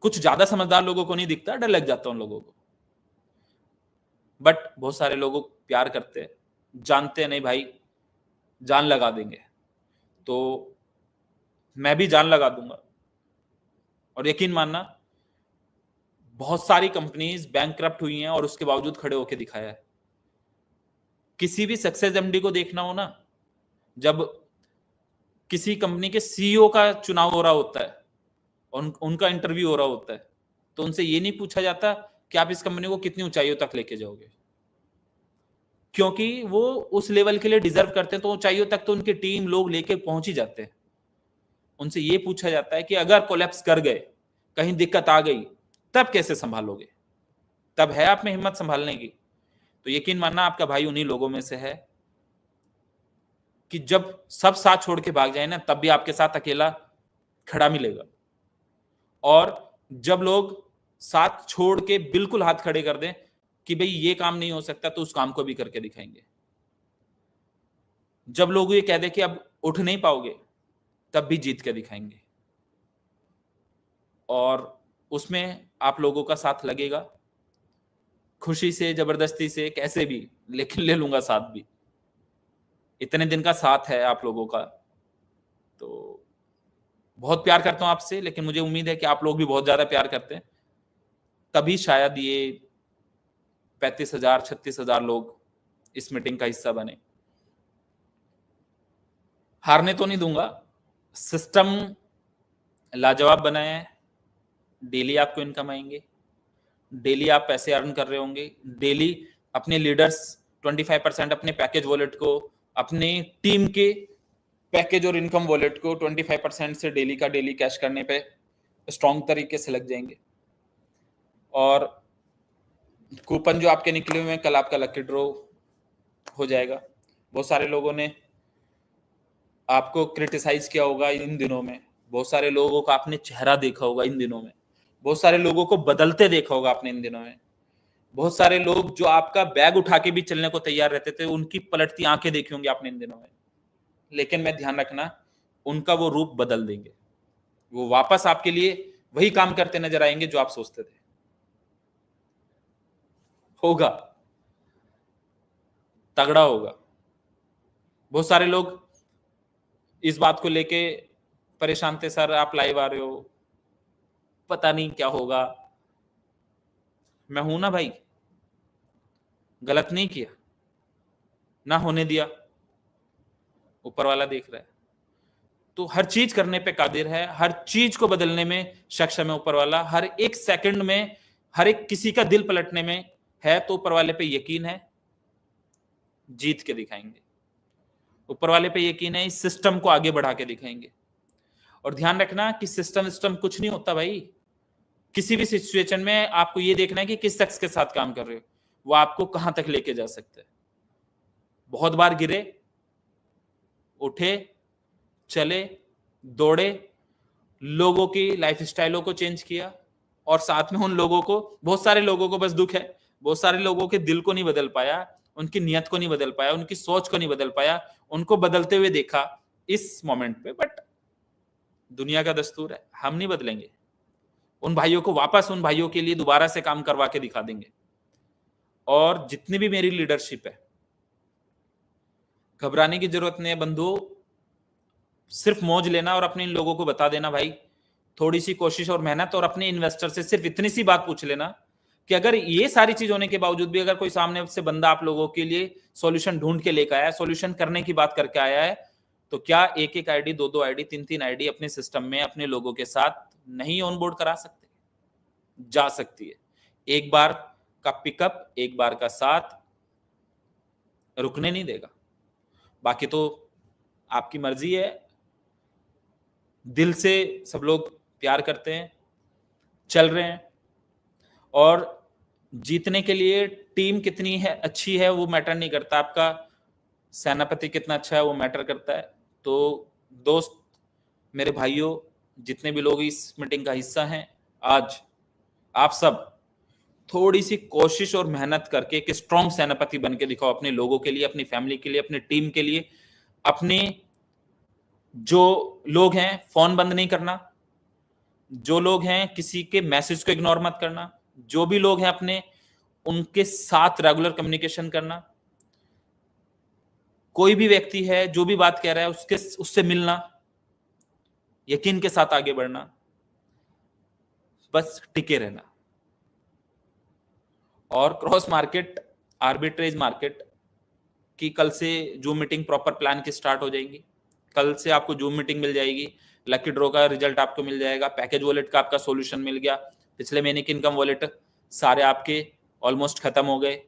कुछ ज्यादा समझदार लोगों को नहीं दिखता, डर लग जाता उन लोगों को। बट बहुत सारे लोग प्यार करते हैं, जानते हैं नहीं भाई जान लगा देंगे, तो मैं भी जान लगा दूंगा। और यकीन मानना बहुत सारी कंपनीज बैंकक्रप्ट हुई हैं और उसके बावजूद खड़े होकर दिखाया है। किसी भी सक्सेस एमडी को देखना हो ना, जब किसी कंपनी के सीईओ का चुनाव हो रहा होता है, उनका इंटरव्यू हो रहा होता है, तो उनसे ये नहीं पूछा जाता कि आप इस कंपनी को कितनी ऊंचाइयों तक लेके जाओगे, क्योंकि वो उस लेवल के लिए डिजर्व करते हैं। तो ऊंचाइयों तक तो उनकी टीम लोग लेके पहुंच ही जाते हैं। उनसे ये पूछा जाता है कि अगर कोलैप्स कर गए, कहीं दिक्कत आ गई, तब कैसे संभालोगे? तब है आप में हिम्मत संभालने की? तो यकीन मानना आपका भाई उन्हीं लोगों में से है कि जब सब साथ छोड़ के भाग जाए ना, तब भी आपके साथ अकेला खड़ा मिलेगा। और जब लोग साथ छोड़ के बिल्कुल हाथ खड़े कर दें कि भई ये काम नहीं हो सकता, तो उस काम को भी करके दिखाएँगे। जब लोग ये कह दें कि अब उठ नहीं पाओगे, तब भी जीत के दिखाएँगे। और उसमें आप लोगों का साथ लगेगा, खुशी से, ज़बरदस्ती से, कैसे भी, लेकिन ले लूँगा साथ भी। इतने दिन का साथ है आप लोगों का, तो बहुत प्यार करता हूँ आपसे, लेकिन मुझे उम्मीद है कि आप लोग भी बहुत ज़्यादा प्यार करते हैं। तभी शायद ये 35,000 36,000 लोग इस मीटिंग का हिस्सा बने। हारने तो नहीं दूँगा, सिस्टम लाजवाब बनाया है, डेली आपको इनकम आएँगे, डेली आप पैसे अर्न कर रहे होंगे, डेली अपने लीडर्स 25% अपने पैकेज वॉलेट को, अपने टीम के पैकेज और इनकम वॉलेट को 25% से डेली का डेली कैश करने पे स्ट्रॉन्ग तरीके से लग जाएंगे। और कूपन जो आपके निकले हुए हैं, कल आपका लकी ड्रॉ हो जाएगा। बहुत सारे लोगों ने आपको क्रिटिसाइज किया होगा इन दिनों में, बहुत सारे लोगों का आपने चेहरा देखा होगा इन दिनों में, बहुत सारे लोगों को बदलते देखा होगा आपने इन दिनों में। बहुत सारे लोग जो आपका बैग उठा के भी चलने को तैयार रहते थे, उनकी पलटती आंखें देखी होंगी आपने इन दिनों में। लेकिन मैं ध्यान रखना, उनका वो रूप बदल देंगे, वो वापस आपके लिए वही काम करते नजर आएंगे जो आप सोचते थे। होगा, तगड़ा होगा। बहुत सारे लोग इस बात को लेके परेशान थे, सर आप लाइव आ रहे हो, पता नहीं क्या होगा। मैं हूं ना भाई, गलत नहीं किया, ना होने दिया, ऊपर वाला देख रहा है। तो हर चीज करने पे कादिर है, हर चीज को बदलने में सक्षम है ऊपर वाला, हर एक सेकंड में, हर एक किसी का दिल पलटने में है, तो ऊपर वाले पे यकीन है, जीत के दिखाएंगे। ऊपर वाले पे यकीन है, इस सिस्टम को आगे बढ़ा के दिखाएंगे। और ध्यान रखना कि सिस्टम कुछ नहीं होता भाई। किसी भी सिचुएशन में आपको ये देखना है कि किस शख्स के साथ काम कर रहे हो, वो आपको कहां तक लेके जा सकता है। बहुत बार गिरे, उठे, चले, दौड़े, लोगों की लाइफ स्टाइलों को चेंज किया, और साथ में उन लोगों को, बहुत सारे लोगों को बस दुख है, बहुत सारे लोगों के दिल को नहीं बदल पाया, उनकी नियत को नहीं बदल पाया, उनकी सोच को नहीं बदल पाया, उनको बदलते हुए देखा इस मोमेंट पे। बट दुनिया का दस्तूर है, हम नहीं बदलेंगे। उन भाइयों को वापस उन भाइयों के लिए दोबारा से काम करवा के दिखा देंगे। और जितनी भी मेरी लीडरशिप है, घबराने की जरूरत नहीं है बंधु, सिर्फ मौज लेना और अपने इन लोगों को बता देना भाई, थोड़ी सी कोशिश और मेहनत, और अपने इन्वेस्टर से सिर्फ इतनी सी बात पूछ लेना कि अगर ये सारी चीज होने के बावजूद भी अगर कोई सामने से बंदा आप लोगों के लिए सॉल्यूशन ढूंढ के लेकर आया है, सॉल्यूशन करने की बात करके आया है, तो क्या एक एक आईडी, दो दो आईडी, तीन तीन आईडी अपने सिस्टम में अपने लोगों के साथ नहीं ऑनबोर्ड करा सकते? जा सकती है। एक बार का पिकअप, एक बार का साथ रुकने नहीं देगा। बाकी तो आपकी मर्जी है, दिल से सब लोग प्यार करते हैं, चल रहे हैं। और जीतने के लिए टीम कितनी है अच्छी है वो मैटर नहीं करता, आपका सेनापति कितना अच्छा है वो मैटर करता है। तो दोस्त, मेरे भाइयों, जितने भी लोग इस मीटिंग का हिस्सा हैं, आज आप सब थोड़ी सी कोशिश और मेहनत करके एक स्ट्रॉन्ग सेनापति बन के दिखाओ, अपने लोगों के लिए, अपनी फैमिली के लिए, अपनी टीम के लिए। अपने जो लोग हैं, फोन बंद नहीं करना, जो लोग हैं किसी के मैसेज को इग्नोर मत करना, जो भी लोग हैं अपने उनके साथ रेगुलर कम्युनिकेशन करना। कोई भी व्यक्ति है जो भी बात कह रहा है उससे मिलना, यकीन के साथ आगे बढ़ना, बस टिके रहना। और क्रॉस मार्केट, आर्बिट्रेज मार्केट की कल से जूम मीटिंग प्रॉपर प्लान की स्टार्ट हो जाएंगी। कल से आपको जूम मीटिंग मिल जाएगी, लकी ड्रॉ का रिजल्ट आपको मिल जाएगा, पैकेज वॉलेट का आपका सॉल्यूशन मिल गया, पिछले महीने के इनकम वॉलेट सारे आपके ऑलमोस्ट खत्म हो गए,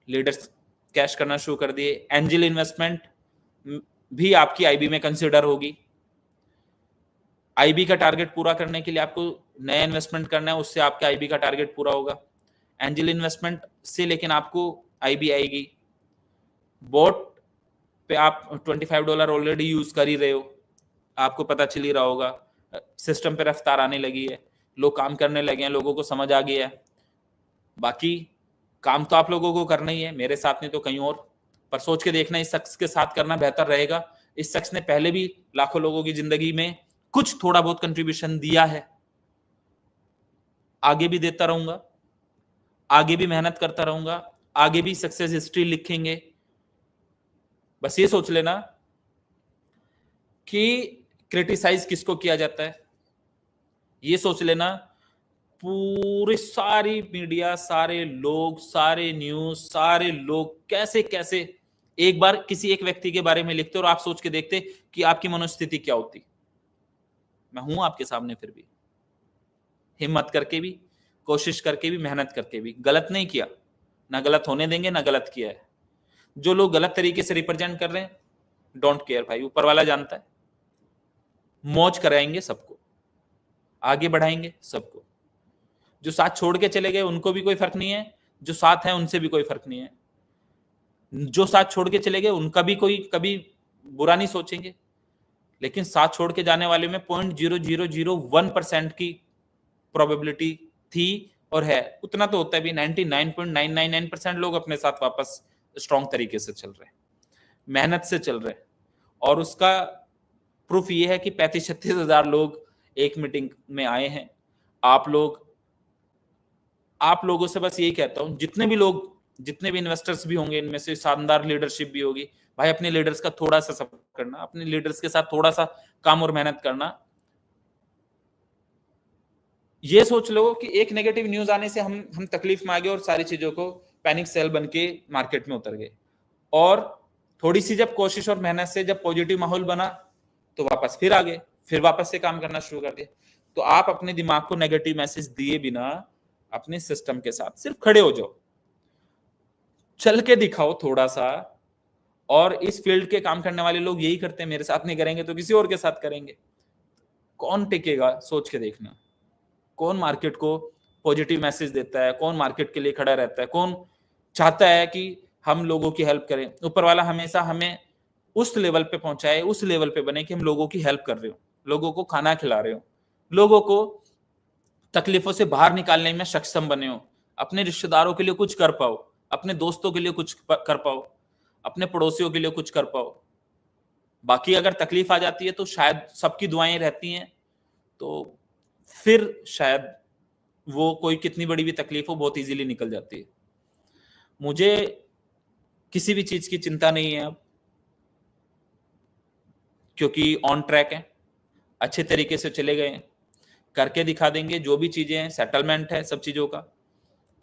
लीडर्स कैश करना शुरू कर दिए, एंजल इन्वेस्टमेंट भी आपकी आईबी में कंसिडर होगी। आईबी का टारगेट पूरा करने के लिए आपको नया इन्वेस्टमेंट करना है, उससे आपका आईबी का टारगेट पूरा होगा। एंजल इन्वेस्टमेंट से लेकिन आपको आईबी आएगी। बोट पे आप $25 ऑलरेडी यूज कर ही रहे हो, आपको पता चल ही रहा होगा। सिस्टम पे रफ्तार आने लगी है, लोग काम करने लगे हैं, लोगों को समझ आ गया है। बाकी काम तो आप लोगों को करना ही है, मेरे साथ नहीं तो कहीं और, पर सोच के देखना इस शख्स के साथ करना बेहतर रहेगा। इस शख्स ने पहले भी लाखों लोगों की जिंदगी में कुछ थोड़ा बहुत कंट्रीब्यूशन दिया है, आगे भी देता रहूंगा, आगे भी मेहनत करता रहूंगा, आगे भी सक्सेस हिस्ट्री लिखेंगे। बस ये सोच लेना कि क्रिटिसाइज किसको किया जाता है, ये सोच लेना पूरी सारी मीडिया, सारे लोग, सारे न्यूज, सारे लोग कैसे कैसे एक बार किसी एक व्यक्ति के बारे में लिखते और आप सोच के देखते कि आपकी मनोस्थिति क्या होती। मैं हूं आपके सामने, फिर भी हिम्मत करके भी, कोशिश करके भी, मेहनत करके भी, गलत नहीं किया, ना गलत होने देंगे, ना गलत किया है। जो लोग गलत तरीके से रिप्रेजेंट कर रहे हैं, डोंट केयर भाई, ऊपर वाला जानता है। मौज कराएंगे सबको, आगे बढ़ाएंगे सबको। जो साथ छोड़ के चले गए उनको भी कोई फर्क नहीं है, जो साथ है उनसे भी कोई फर्क नहीं है। जो साथ छोड़ के चले गए उनका भी कोई कभी बुरा नहीं सोचेंगे, लेकिन साथ छोड़ के जाने वाले में 0.0001% की प्रोबेबिलिटी थी और है, उतना तो होता है भी। 99.999% लोग अपने साथ वापस स्ट्रॉन्ग तरीके से चल रहे हैं, मेहनत से चल रहे हैं। और उसका प्रूफ ये है कि 35-36 हजार लोग एक मीटिंग में आए हैं। आप लोगों से बस यही कहता हूं, जितने भी लोग, जितने भी इन्वेस्टर्स भी होंगे, इनमें से शानदार लीडरशिप भी होगी भाई, अपने लीडर्स का थोड़ा सा सपोर्ट करना, अपने लीडर्स के साथ थोड़ा सा काम और मेहनत करना। ये सोच लो कि एक नेगेटिव न्यूज आने से हम तकलीफ में आ गए और सारी चीजों को पैनिक सेल बन के मार्केट में उतर गए, और थोड़ी सी जब कोशिश और मेहनत से जब पॉजिटिव माहौल बना तो वापस फिर आ गए, फिर वापस से काम करना शुरू कर दिया। तो आप अपने दिमाग को नेगेटिव मैसेज दिए बिना अपने सिस्टम के साथ सिर्फ खड़े हो जाओ, चल के दिखाओ थोड़ा सा। और इस फील्ड के काम करने वाले लोग यही करते हैं, मेरे साथ नहीं करेंगे तो किसी और के साथ करेंगे। कौन टिकेगा, सोच के देखना। कौन मार्केट को पॉजिटिव मैसेज देता है, कौन मार्केट के लिए खड़ा रहता है, कौन चाहता है कि हम लोगों की हेल्प करें। ऊपर वाला हमेशा हमें उस लेवल पे पहुंचाए, उस लेवल पे बने कि हम लोगों की हेल्प कर रहे हो, लोगों को खाना खिला रहे हो, लोगों को तकलीफों से बाहर निकालने में सक्षम बने हो, अपने रिश्तेदारों के लिए कुछ कर पाओ, अपने दोस्तों के लिए कुछ कर पाओ, अपने पड़ोसियों के लिए कुछ कर पाओ। बाकी अगर तकलीफ आ जाती है तो शायद सबकी दुआएं रहती हैं, तो फिर शायद वो कोई कितनी बड़ी भी तकलीफ हो बहुत इजीली निकल जाती है। मुझे किसी भी चीज की चिंता नहीं है अब, क्योंकि ऑन ट्रैक है, अच्छे तरीके से चले गए हैं, करके दिखा देंगे। जो भी चीजें हैं, सेटलमेंट है सब चीजों का,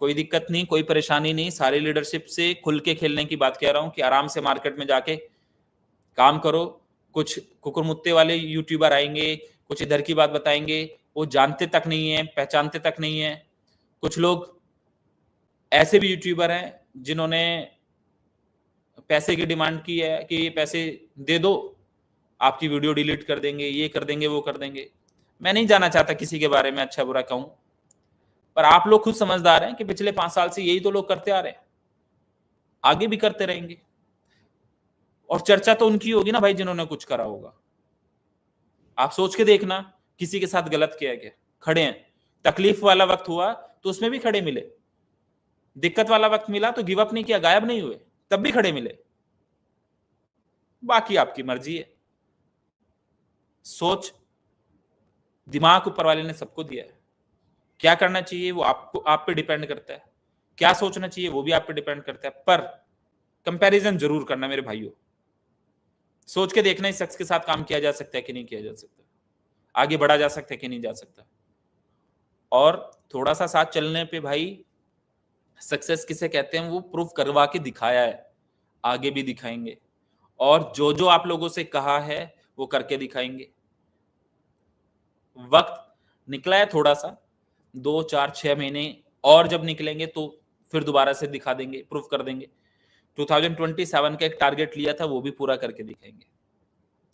कोई दिक्कत नहीं, कोई परेशानी नहीं। सारी लीडरशिप से खुल के खेलने की बात कह रहा हूं कि आराम से मार्केट में जाके काम करो। कुछ कुकुरमुत्ते वाले यूट्यूबर आएंगे, कुछ इधर की बात बताएंगे, वो जानते तक नहीं है, पहचानते तक नहीं है। कुछ लोग ऐसे भी यूट्यूबर हैं जिन्होंने पैसे की डिमांड की है कि ये पैसे दे दो, आपकी वीडियो डिलीट कर देंगे, ये कर देंगे, वो कर देंगे। मैं नहीं जाना चाहता किसी के बारे में अच्छा बुरा कहूं, पर आप लोग खुद समझदार हैं कि पिछले 5 साल से यही तो लोग करते आ रहे हैं, आगे भी करते रहेंगे। और चर्चा तो उनकी होगी ना भाई जिन्होंने कुछ करा होगा। आप सोच के देखना, किसी के साथ गलत किया गया, खड़े हैं, तकलीफ वाला वक्त हुआ तो उसमें भी खड़े मिले, दिक्कत वाला वक्त मिला तो गिव अप नहीं किया, गायब नहीं हुए, तब भी खड़े मिले। बाकी आपकी मर्जी है। सोच, दिमाग ऊपर वाले ने सबको दिया है, क्या करना चाहिए वो आपको, आप पे डिपेंड करता है, क्या सोचना चाहिए वो भी आप पे डिपेंड करता है। पर कंपैरिजन जरूर करना मेरे भाइयों, सोच के देखना इस शख्स के साथ काम किया जा सकता है कि नहीं किया जा सकता, आगे बढ़ा जा सकता है कि नहीं जा सकता। और थोड़ा सा साथ चलने पे भाई, सक्सेस किसे कहते हैं वो प्रूफ करवा के दिखाया है, आगे भी दिखाएंगे। और जो जो आप लोगों से कहा है वो करके दिखाएंगे। वक्त निकला है थोड़ा सा, 2, 4, 6 महीने और जब निकलेंगे तो फिर दोबारा से दिखा देंगे, प्रूफ कर देंगे। 2027 का एक टारगेट लिया था वो भी पूरा करके दिखाएंगे।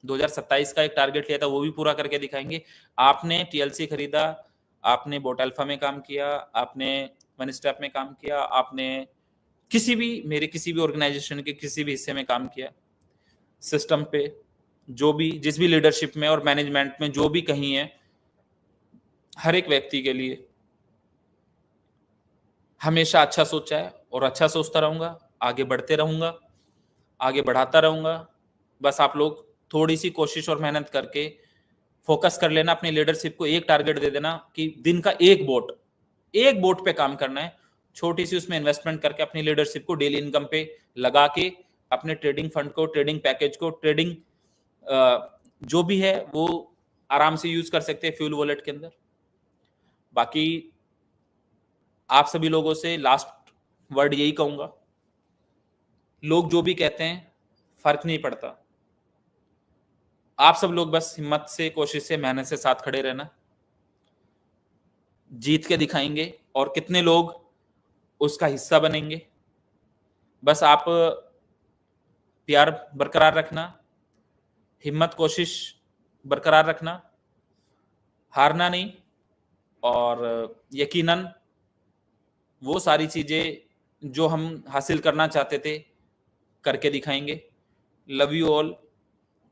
2027 का एक टारगेट लिया था, वो भी पूरा करके दिखाएंगे। आपने टीएलसी खरीदा, आपने बोट अल्फा में काम किया, आपने वन स्टेप में काम किया, आपने मेरे किसी भी ऑर्गेनाइजेशन के किसी भी हिस्से में काम किया, सिस्टम पे जो भी जिस भी लीडरशिप में और मैनेजमेंट में जो भी कहीं है, हर एक व्यक्ति के लिए हमेशा अच्छा सोचा है और अच्छा सोचता रहूंगा, आगे बढ़ते रहूंगा, आगे बढ़ाता रहूंगा। बस आप लोग थोड़ी सी कोशिश और मेहनत करके फोकस कर लेना, अपनी लीडरशिप को एक टारगेट दे देना कि दिन का एक बोट पे काम करना है, छोटी सी उसमें इन्वेस्टमेंट करके अपनी लीडरशिप को डेली इनकम पे लगा के अपने ट्रेडिंग फंड को, ट्रेडिंग पैकेज को, ट्रेडिंग जो भी है वो आराम से यूज कर सकते हैं फ्यूल वॉलेट के अंदर। बाकी आप सभी लोगों से लास्ट वर्ड यही कहूंगा, लोग जो भी कहते हैं फर्क नहीं पड़ता, आप सब लोग बस हिम्मत से, कोशिश से, मेहनत से साथ खड़े रहना, जीत के दिखाएंगे। और कितने लोग उसका हिस्सा बनेंगे, बस आप प्यार बरकरार रखना, हिम्मत कोशिश बरकरार रखना, हारना नहीं, और यकीनन वो सारी चीजें जो हम हासिल करना चाहते थे करके दिखाएंगे। Love you all,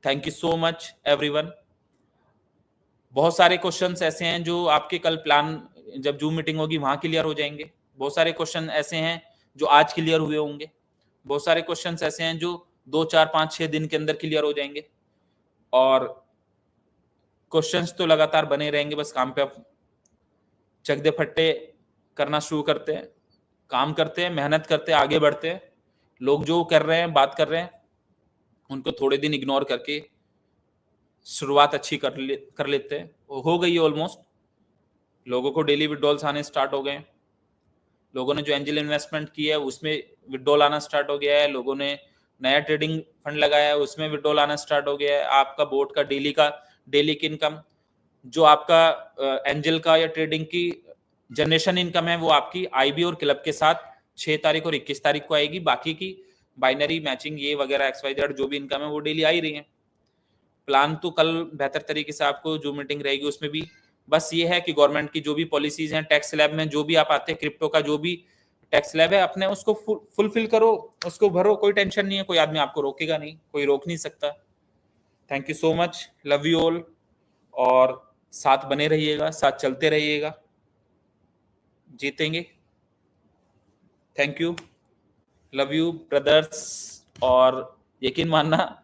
thank you so much everyone. बहुत सारे क्वेश्चंस ऐसे हैं जो आपके कल प्लान, जब जूम मीटिंग होगी वहां क्लियर हो जाएंगे। बहुत सारे क्वेश्चन ऐसे हैं जो आज क्लियर हुए होंगे। बहुत सारे क्वेश्चंस ऐसे हैं जो 2, 4, 5, 6 दिन के अंदर क्लियर हो जाएंगे। और क्वेश्चंस तो लगातार बने रहेंगे, बस काम पे आप चक दे फट्टे करना शुरू करते हैं, काम करते हैं, मेहनत करते हैं, आगे बढ़ते हैं। लोग जो कर रहे हैं, बात कर रहे हैं, उनको थोड़े दिन इग्नोर करके शुरुआत अच्छी कर लेते हैं। हो गई है ऑलमोस्ट, लोगों को डेली विड्रॉल्स आने स्टार्ट हो गए, लोगों ने जो एंजल इन्वेस्टमेंट की है उसमें विड्रॉल आना स्टार्ट हो गया है, लोगों ने नया ट्रेडिंग फंड लगाया है उसमें विड्रॉल आना स्टार्ट हो गया है। आपका बोर्ड का डेली की इनकम, जो आपका एंजल का या ट्रेडिंग की जनरेशन इनकम है, वो आपकी आईबी और क्लब के साथ 6 तारीख और 21 तारीख को आएगी। बाकी की बाइनरी मैचिंग ये वगैरह XYZ जो भी इनकम है वो डेली आ ही रही है। प्लान तो कल बेहतर तरीके से आपको जो मीटिंग रहेगी उसमें भी बस ये है कि गवर्नमेंट की जो भी पॉलिसीज हैं, टैक्स स्लैब में जो भी आप आते हैं, क्रिप्टो का जो भी टैक्स स्लैब है, अपने उसको फुलफिल करो, उसको भरो, कोई टेंशन नहीं है, कोई आदमी आपको रोकेगा नहीं, कोई रोक नहीं सकता। Thank you so much, love you all, और साथ बने रहिएगा, साथ चलते रहिएगा, जीतेंगे। Thank you, love you brothers. और यकीन मानना,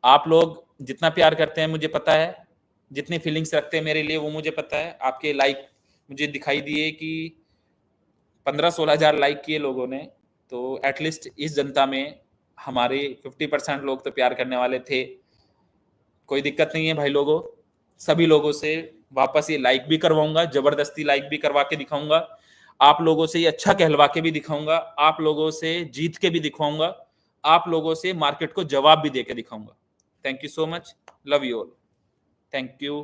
आप लोग जितना प्यार करते हैं मुझे पता है, जितनी फीलिंग्स रखते हैं मेरे लिए वो मुझे पता है। आपके लाइक मुझे दिखाई दिए कि 15-16 हजार लाइक किए लोगों ने, तो एटलीस्ट इस जनता में हमारे 50% लोग तो प्यार करने वाले थे। कोई दिक्कत नहीं है भाई लोगों, सभी लोगों से वापस ये लाइक भी करवाऊंगा, जबरदस्ती लाइक भी करवा के दिखाऊंगा, आप लोगों से ये अच्छा कहलवा के भी दिखाऊंगा, आप लोगों से जीत के भी दिखाऊंगा, आप लोगों से मार्केट को जवाब भी दे के दिखाऊंगा। Thank you so much, love you all, thank you.